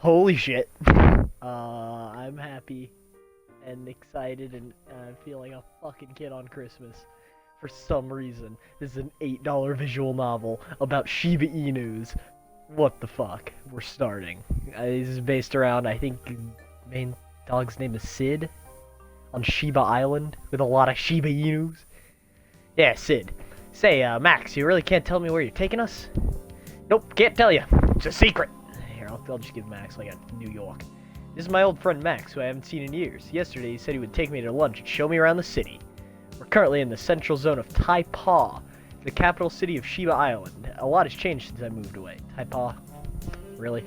Holy shit. I'm happy and excited and I feel like a fucking kid on Christmas. For some reason, this is an $8 visual novel about Shiba Inus. What the fuck? We're starting. This is based around, I think, main dog's name is Sid. On Shiba Island, with a lot of Shiba Inus. Yeah, Sid. Say, Max, you really can't tell me where you're taking us? Nope, can't tell you. It's a secret. Here, I'll just give Max, like, a New York. This is my old friend Max, who I haven't seen in years. Yesterday, he said he would take me to lunch and show me around the city. We're currently in the central zone of Taipa, the capital city of Shiba Island. A lot has changed since I moved away. Taipa? Really?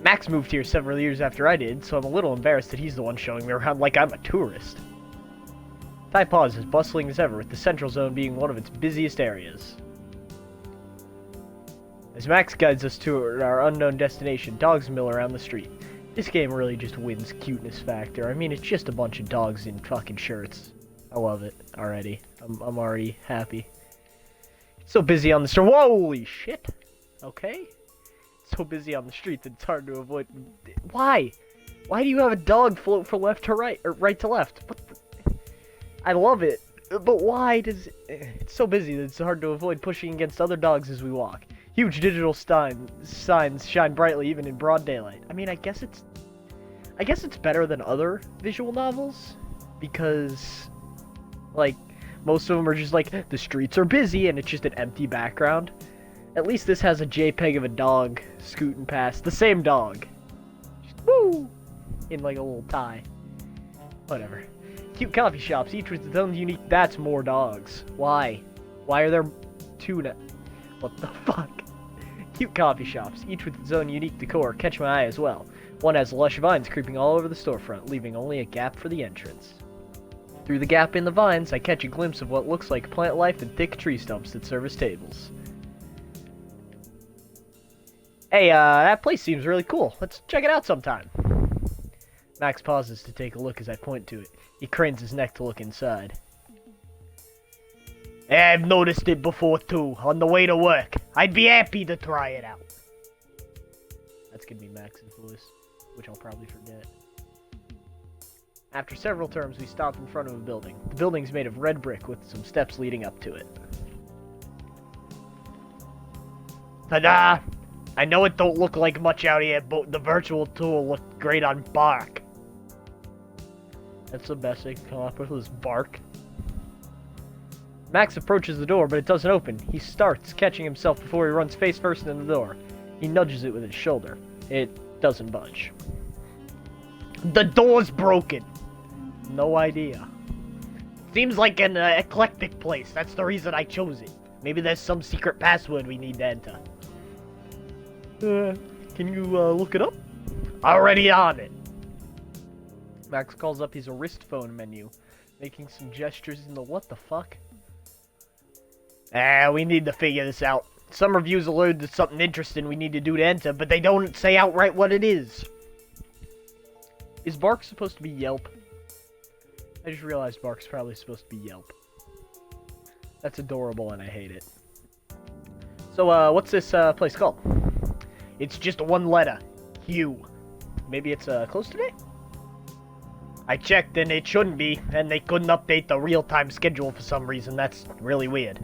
Max moved here several years after I did, so I'm a little embarrassed that he's the one showing me around like I'm a tourist. Taipa is as bustling as ever, with the central zone being one of its busiest areas. As Max guides us to our unknown destination, dogs mill around the street. This game really just wins cuteness factor. I mean, it's just a bunch of dogs in fucking shirts. I love it already. I'm already happy. It's so busy on the street. Holy shit! Okay. So busy on the street that it's hard to avoid. Why? Why do you have a dog float from left to right, or right to left? What the... I love it, but why does it... It's so busy that it's hard to avoid pushing against other dogs as we walk. Huge digital signs shine brightly even in broad daylight. I mean, I guess it's better than other visual novels because, like, most of them are just like the streets are busy and it's just an empty background. At least this has a JPEG of a dog scooting past. The same dog. Just, woo! In like a little tie. Whatever. Cute coffee shops, each with its own unique... That's more dogs. Why? Why are there two now? What the fuck? Cute coffee shops, each with its own unique decor, catch my eye as well. One has lush vines creeping all over the storefront, leaving only a gap for the entrance. Through the gap in the vines, I catch a glimpse of what looks like plant life and thick tree stumps that serve as tables. Hey, that place seems really cool. Let's check it out sometime. Max pauses to take a look as I point to it. He cranes his neck to look inside. Hey, I've noticed it before too, on the way to work. I'd be happy to try it out. That's gonna be Max's voice, which I'll probably forget. After several turns, we stop in front of a building. The building's made of red brick with some steps leading up to it. Ta-da! I know it don't look like much out here, but the virtual tool looked great on bark. That's the best they can come up with, is bark. Max approaches the door, but it doesn't open. He starts, catching himself before he runs face first into the door. He nudges it with his shoulder. It doesn't budge. The door's broken. No idea. Seems like an eclectic place. That's the reason I chose it. Maybe there's some secret password we need to enter. Can you look it up? Already on it. Max calls up his wrist phone menu, making some gestures in the what the fuck? We need to figure this out. Some reviews allude to something interesting we need to do to enter, but they don't say outright what it is. Is Bark supposed to be Yelp? I just realized Bark's probably supposed to be Yelp. That's adorable and I hate it. So, what's this place called? It's just one letter. Q. Maybe it's closed today? I checked and it shouldn't be, and they couldn't update the real-time schedule for some reason. That's really weird.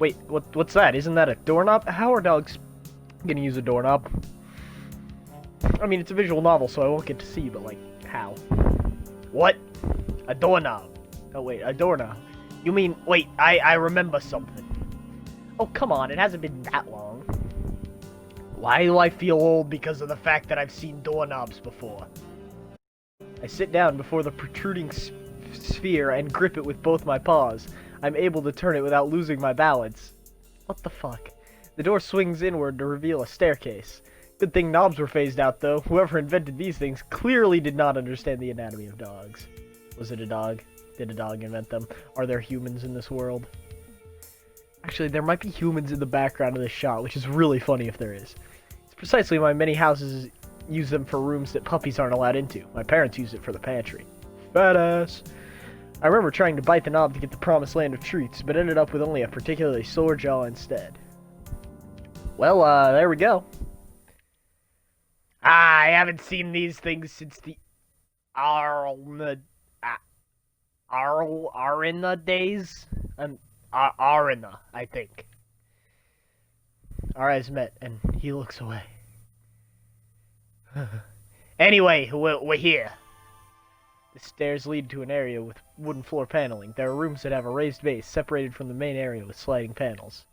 Wait, what's that? Isn't that a doorknob? How are dogs gonna use a doorknob? I mean, it's a visual novel, so I won't get to see, but, like, how? What? A doorknob. Oh, wait, a doorknob. You mean, wait, I remember something. Oh, come on, it hasn't been that long. Why do I feel old because of the fact that I've seen doorknobs before? I sit down before the protruding sphere and grip it with both my paws. I'm able to turn it without losing my balance. What the fuck? The door swings inward to reveal a staircase. Good thing knobs were phased out, though. Whoever invented these things clearly did not understand the anatomy of dogs. Was it a dog? Did a dog invent them? Are there humans in this world? Actually, there might be humans in the background of this shot, which is really funny if there is. It's precisely why many houses use them for rooms that puppies aren't allowed into. My parents used it for the pantry. Badass! I remember trying to bite the knob to get the promised land of treats, but ended up with only a particularly sore jaw instead. Well, there we go. I haven't seen these things since the Arlna, Arena days? Arena, I think. Our eyes met, and he looks away. Anyway, we're here. The stairs lead to an area with wooden floor paneling. There are rooms that have a raised base, separated from the main area with sliding panels.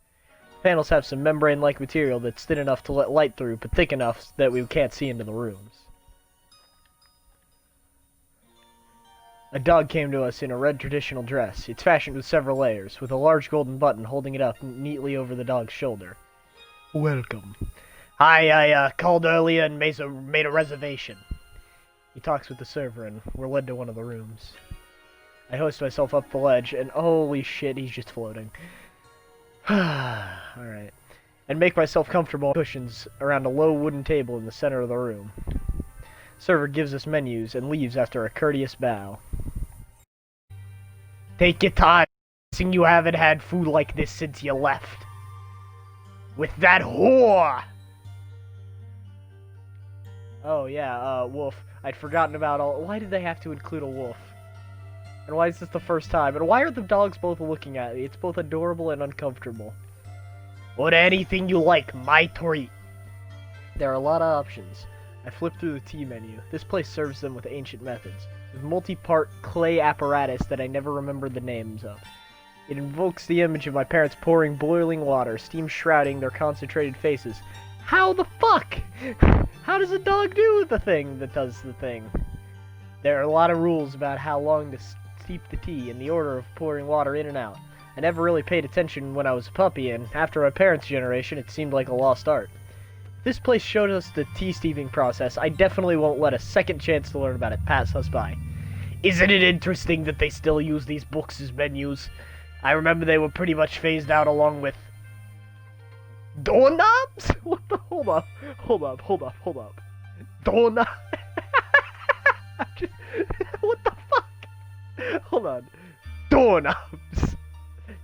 The panels have some membrane-like material that's thin enough to let light through, but thick enough that we can't see into the rooms. A dog came to us in a red traditional dress. It's fashioned with several layers, with a large golden button holding it up neatly over the dog's shoulder. Welcome. Hi, I called earlier and made a reservation. He talks with the server, and we're led to one of the rooms. I hoist myself up the ledge, and holy shit, he's just floating. Alright. And make myself comfortable on cushions around a low wooden table in the center of the room. Server gives us menus and leaves after a courteous bow. Take your time. You haven't had food like this since you left. With that whore! Oh yeah, wolf. I'd forgotten about all. Why did they have to include a wolf? And why is this the first time? And why are the dogs both looking at me? It's both adorable and uncomfortable. Order anything you like, my treat. There are a lot of options. I flip through the tea menu. This place serves them with ancient methods, with multi-part clay apparatus that I never remembered the names of. It invokes the image of my parents pouring boiling water, steam shrouding their concentrated faces. How the fuck? How does a dog do the thing that does the thing? There are a lot of rules about how long to steep the tea and the order of pouring water in and out. I never really paid attention when I was a puppy, and after my parents' generation, it seemed like a lost art. If this place showed us the tea steeping process, I definitely won't let a second chance to learn about it pass us by. Isn't it interesting that they still use these books as menus? I remember they were pretty much phased out along with doorknobs? What the? Hold up. Doorknob? What the fuck? Hold on. Doorknobs.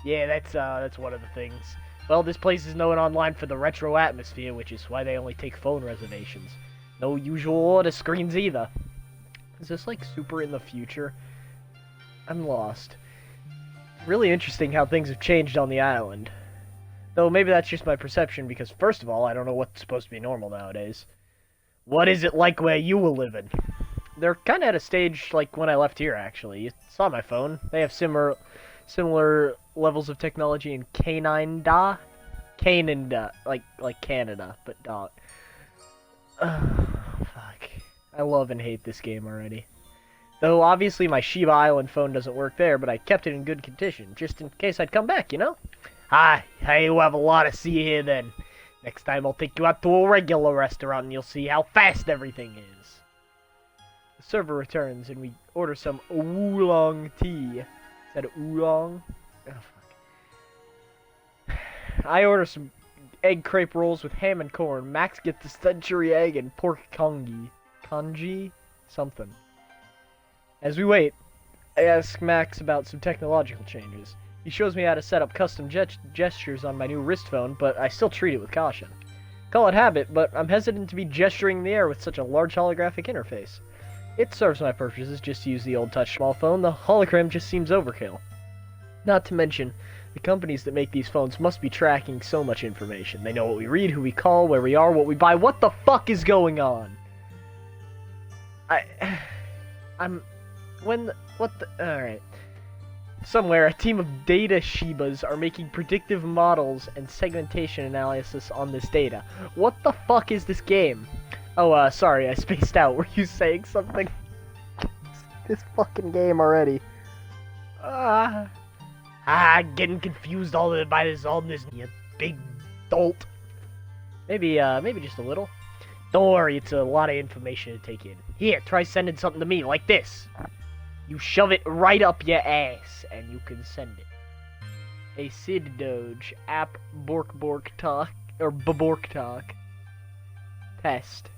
Yeah, that's one of the things. Well, this place is known online for the retro atmosphere, which is why they only take phone reservations. No usual order screens either. Is this like super in the future? I'm lost. Really interesting how things have changed on the island. Though maybe that's just my perception, because first of all, I don't know what's supposed to be normal nowadays. What is it like where you were living? They're kind of at a stage like when I left here, actually. You saw my phone. They have similar levels of technology in Canada, like Canada, but not. Fuck. I love and hate this game already. Though obviously my Shiba Island phone doesn't work there, but I kept it in good condition, just in case I'd come back, you know? Hi, you have a lot to see here then. Next time I'll take you out to a regular restaurant and you'll see how fast everything is. The server returns and we order some oolong tea. Is that oolong? Oh, fuck. I order some egg crepe rolls with ham and corn. Max gets the century egg and pork congee. Congee? Something. As we wait, I ask Max about some technological changes. He shows me how to set up custom gestures on my new wrist phone, but I still treat it with caution. Call it habit, but I'm hesitant to be gesturing in the air with such a large holographic interface. It serves my purposes just to use the old touch small phone. The hologram just seems overkill. Not to mention, the companies that make these phones must be tracking so much information. They know what we read, who we call, where we are, what we buy. What the fuck is going on? Alright. Somewhere, a team of data Shibas are making predictive models and segmentation analysis on this data. What the fuck is this game? Oh, sorry, I spaced out. Were you saying something? This fucking game already. Getting confused by this, you big dolt. Maybe just a little. Don't worry, it's a lot of information to take in. Here, try sending something to me, like this. You shove it right up your ass, and you can send it. A Sid Doge, app Bork Talk, or Bork Talk. Test.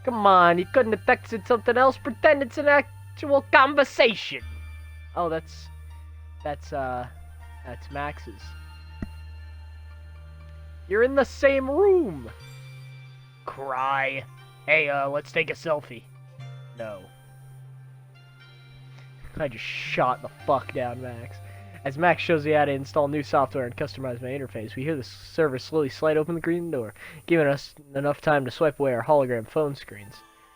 Come on, you couldn't have texted something else. Pretend it's an actual conversation. Oh, that's Max's. You're in the same room. Cry. Hey, let's take a selfie. No. I just shot the fuck down Max. As Max shows me how to install new software and customize my interface, we hear the server slowly slide open the green door, giving us enough time to swipe away our hologram phone screens.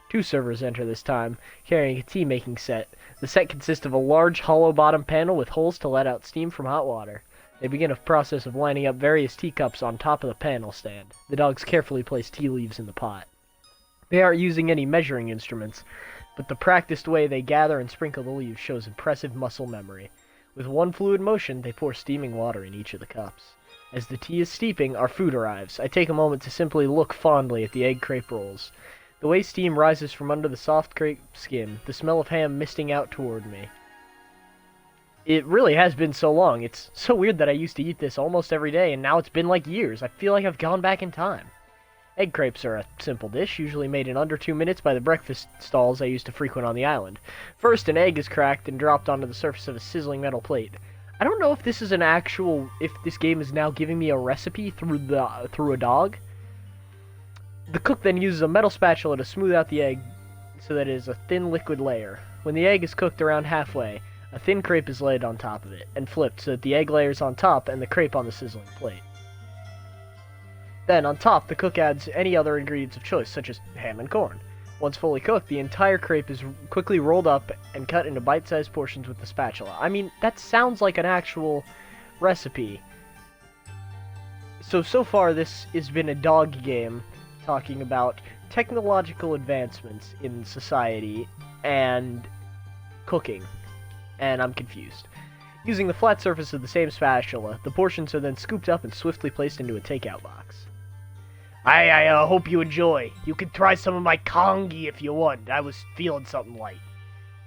2 servers enter this time, carrying a tea-making set. The set consists of a large hollow bottom panel with holes to let out steam from hot water. They begin a process of lining up various teacups on top of the panel stand. The dogs carefully place tea leaves in the pot. They aren't using any measuring instruments, but the practiced way they gather and sprinkle the leaves shows impressive muscle memory. With one fluid motion, they pour steaming water in each of the cups. As the tea is steeping, our food arrives. I take a moment to simply look fondly at the egg crepe rolls. The way steam rises from under the soft crepe skin, the smell of ham misting out toward me. It really has been so long. It's so weird that I used to eat this almost every day, and now it's been like years. I feel like I've gone back in time. Egg crepes are a simple dish, usually made in under 2 minutes by the breakfast stalls I used to frequent on the island. First, an egg is cracked and dropped onto the surface of a sizzling metal plate. I don't know if this is if this game is now giving me a recipe through a dog. The cook then uses a metal spatula to smooth out the egg so that it is a thin liquid layer. When the egg is cooked around halfway, a thin crepe is laid on top of it, and flipped so that the egg layers on top and the crepe on the sizzling plate. Then, on top, the cook adds any other ingredients of choice, such as ham and corn. Once fully cooked, the entire crepe is quickly rolled up and cut into bite-sized portions with the spatula. I mean, that sounds like an actual recipe. So far this has been a dog game talking about technological advancements in society and cooking. And I'm confused. Using the flat surface of the same spatula, the portions are then scooped up and swiftly placed into a takeout box. I hope you enjoy. You can try some of my congee if you want. I was feeling something light.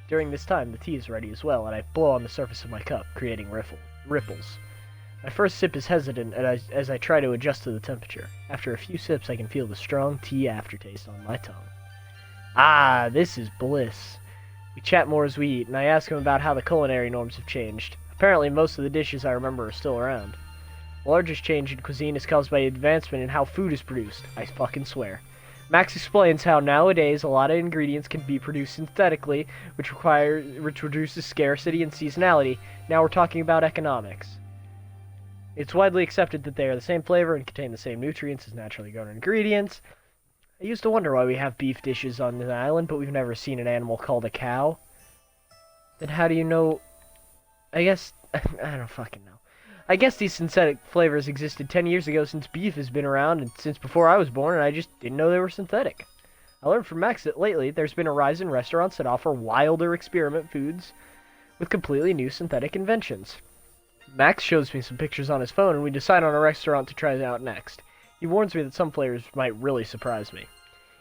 During this time, the tea is ready as well, and I blow on the surface of my cup, creating ripples. My first sip is hesitant as I try to adjust to the temperature. After a few sips, I can feel the strong tea aftertaste on my tongue. Ah, this is bliss. We chat more as we eat, and I ask him about how the culinary norms have changed. Apparently, most of the dishes I remember are still around. The largest change in cuisine is caused by advancement in how food is produced. I fucking swear. Max explains how nowadays a lot of ingredients can be produced synthetically, which reduces scarcity and seasonality. Now we're talking about economics. It's widely accepted that they are the same flavor and contain the same nutrients as naturally grown ingredients. I used to wonder why we have beef dishes on the island, but we've never seen an animal called a cow. Then how do you know... I guess... I don't fucking know. I guess these synthetic flavors existed 10 years ago since beef has been around and since before I was born, and I just didn't know they were synthetic. I learned from Max that lately there's been a rise in restaurants that offer wilder experiment foods with completely new synthetic inventions. Max shows me some pictures on his phone, and we decide on a restaurant to try out next. He warns me that some flavors might really surprise me.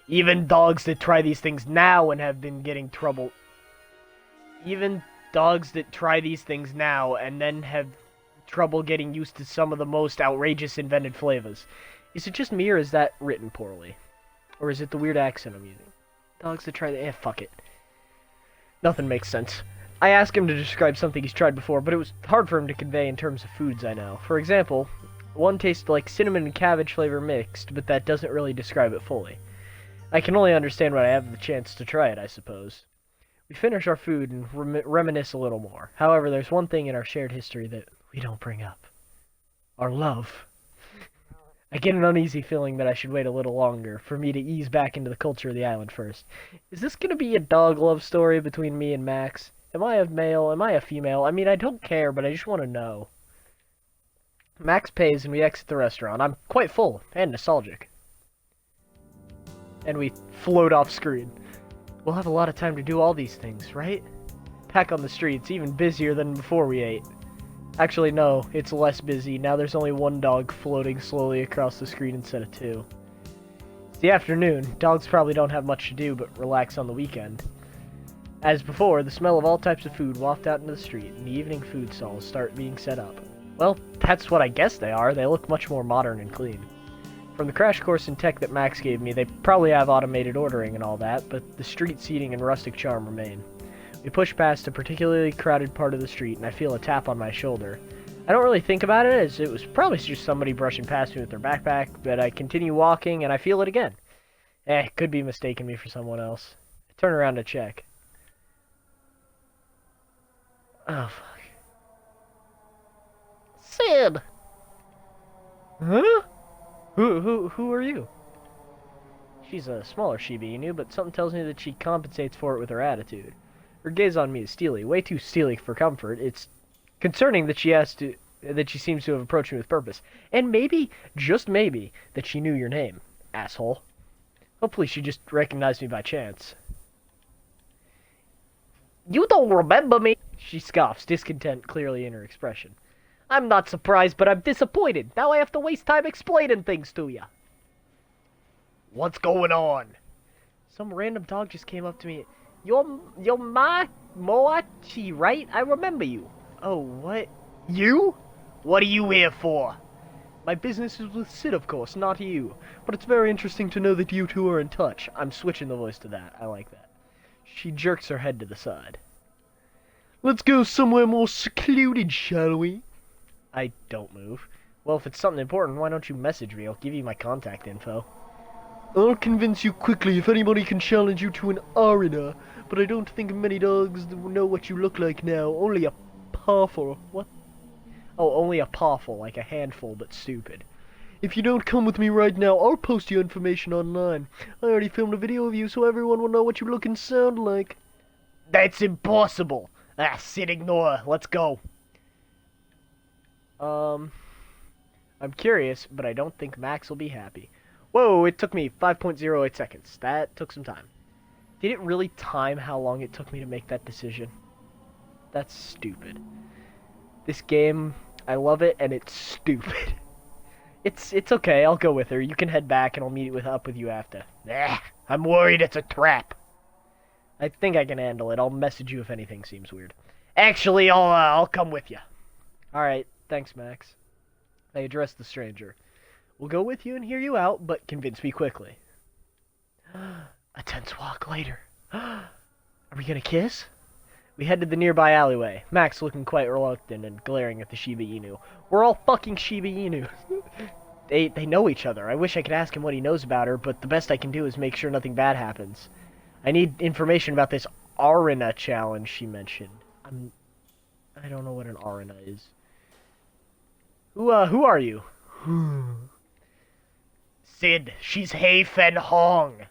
Even dogs that try these things now and have been getting trouble... Even dogs that try these things now and then have trouble getting used to some of the most outrageous invented flavors. Is it just me, or is that written poorly? Or is it the weird accent I'm using? Dogs that try fuck it. Nothing makes sense. I asked him to describe something he's tried before, but it was hard for him to convey in terms of foods I know. For example, one tastes like cinnamon and cabbage flavor mixed, but that doesn't really describe it fully. I can only understand when I have the chance to try it, I suppose. We finish our food and reminisce a little more. However, there's one thing in our shared history that we don't bring up. Our love. I get an uneasy feeling that I should wait a little longer for me to ease back into the culture of the island first. Is this going to be a dog love story between me and Max? Am I a male? Am I a female? I mean, I don't care, but I just want to know. Max pays and we exit the restaurant. I'm quite full and nostalgic. And we float off screen. We'll have a lot of time to do all these things, right? Back on the street, it's even busier than before we ate. Actually, no, it's less busy. Now there's only one dog floating slowly across the screen instead of 2. It's the afternoon. Dogs probably don't have much to do but relax on the weekend. As before, the smell of all types of food waft out into the street, and the evening food stalls start being set up. Well, that's what I guess they are. They look much more modern and clean. From the crash course in tech that Max gave me, they probably have automated ordering and all that, but the street seating and rustic charm remain. We push past a particularly crowded part of the street, and I feel a tap on my shoulder. I don't really think about it, as it was probably just somebody brushing past me with their backpack, but I continue walking, and I feel it again. Could be mistaking me for someone else. I turn around to check. Oh, fuck. Sid! Huh? Who are you? She's a smaller Shiba Inu, but something tells me that she compensates for it with her attitude. Her gaze on me is steely, way too steely for comfort. It's concerning that she seems to have approached me with purpose. And maybe, just maybe, that she knew your name, asshole. Hopefully she just recognized me by chance. You don't remember me? She scoffs, discontent clearly in her expression. I'm not surprised, but I'm disappointed. Now I have to waste time explaining things to you. What's going on? Some random dog just came up to me. You're Moachi, right? I remember you. Oh, what? You? What are you here for? My business is with Sid, of course, not you. But it's very interesting to know that you two are in touch. I'm switching the voice to that. I like that. She jerks her head to the side. Let's go somewhere more secluded, shall we? I don't move. Well, if it's something important, why don't you message me? I'll give you my contact info. I'll convince you quickly if anybody can challenge you to an arena, but I don't think many dogs know what you look like now. Only a pawful. What? Oh, only a pawful, like a handful, but stupid. If you don't come with me right now, I'll post your information online. I already filmed a video of you so everyone will know what you look and sound like. That's impossible. Sid, ignore. Let's go. I'm curious, but I don't think Max will be happy. Whoa, it took me 5.08 seconds. That took some time. Did it really time how long it took me to make that decision? That's stupid. This game, I love it, and it's stupid. It's okay, I'll go with her. You can head back, and I'll meet up with you after. I'm worried it's a trap. I think I can handle it. I'll message you if anything seems weird. Actually, I'll come with you. Alright, thanks, Max. I addressed the stranger. We'll go with you and hear you out, but convince me quickly. A tense walk later. Are we gonna kiss? We head to the nearby alleyway, Max looking quite reluctant and glaring at the Shiba Inu. We're all fucking Shiba Inu. They know each other. I wish I could ask him what he knows about her, but the best I can do is make sure nothing bad happens. I need information about this arena challenge she mentioned. I don't know what an arena is. Who are you? Sid, she's Hei Fen Hong.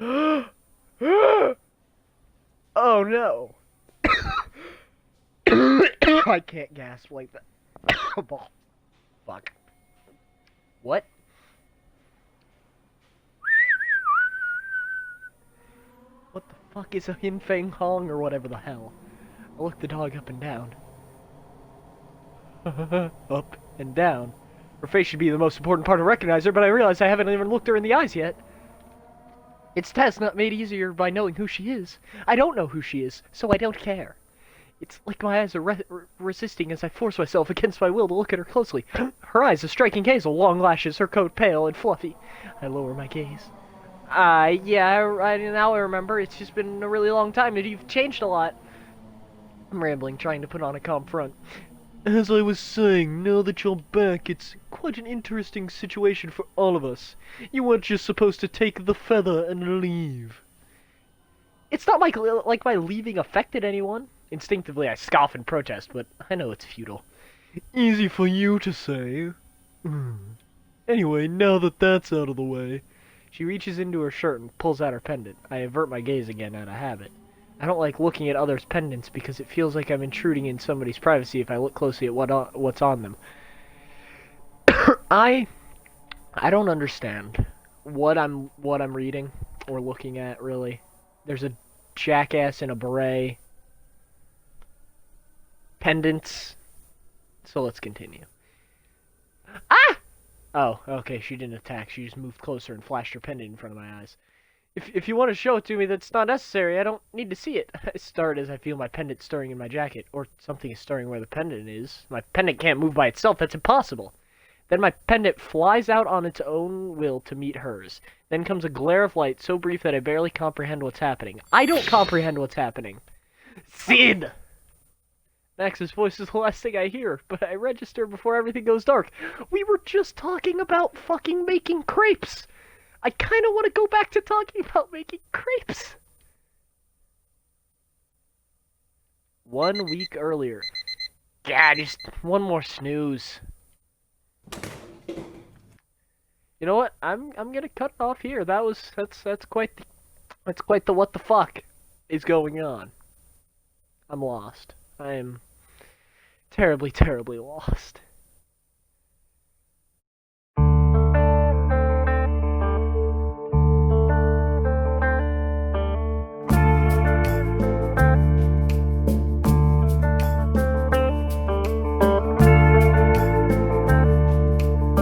Oh no. I can't gasp like that. Fuck. What? What the fuck is a Hin Feng Hong or whatever the hell? I look the dog up and down. Up and down. Her face should be the most important part to recognize her, but I realize I haven't even looked her in the eyes yet. It's task not made easier by knowing who she is. I don't know who she is, so I don't care. It's like my eyes are resisting as I force myself against my will to look at her closely. Her eyes are striking hazel, long lashes, her coat pale and fluffy. I lower my gaze. Yeah, now I remember. It's just been a really long time, and you've changed a lot. I'm rambling, trying to put on a calm front. As I was saying, now that you're back, it's quite an interesting situation for all of us. You weren't just supposed to take the feather and leave. It's not like my leaving affected anyone. Instinctively, I scoff and protest, but I know it's futile. Easy for you to say. Anyway, now that that's out of the way. She reaches into her shirt and pulls out her pendant. I avert my gaze again out of habit. I don't like looking at others' pendants because it feels like I'm intruding in somebody's privacy if I look closely at what's on them. I don't understand what I'm reading or looking at, really. There's a jackass in a beret. Pendants. So let's continue. Ah! Oh, okay, she didn't attack. She just moved closer and flashed her pendant in front of my eyes. If you want to show it to me, that's not necessary. I don't need to see it. I start as I feel my pendant stirring in my jacket. Or something is stirring where the pendant is. My pendant can't move by itself. That's impossible. Then my pendant flies out on its own will to meet hers. Then comes a glare of light so brief that I barely comprehend what's happening. I don't comprehend what's happening. Sid! Max's voice is the last thing I hear, but I register before everything goes dark. We were just talking about fucking making crepes! I kind of want to go back to talking about making crepes. 1 week earlier. Yeah, just one more snooze. You know what? I'm gonna cut it off here. That's quite the what the fuck is going on. I'm lost. I am terribly, terribly lost.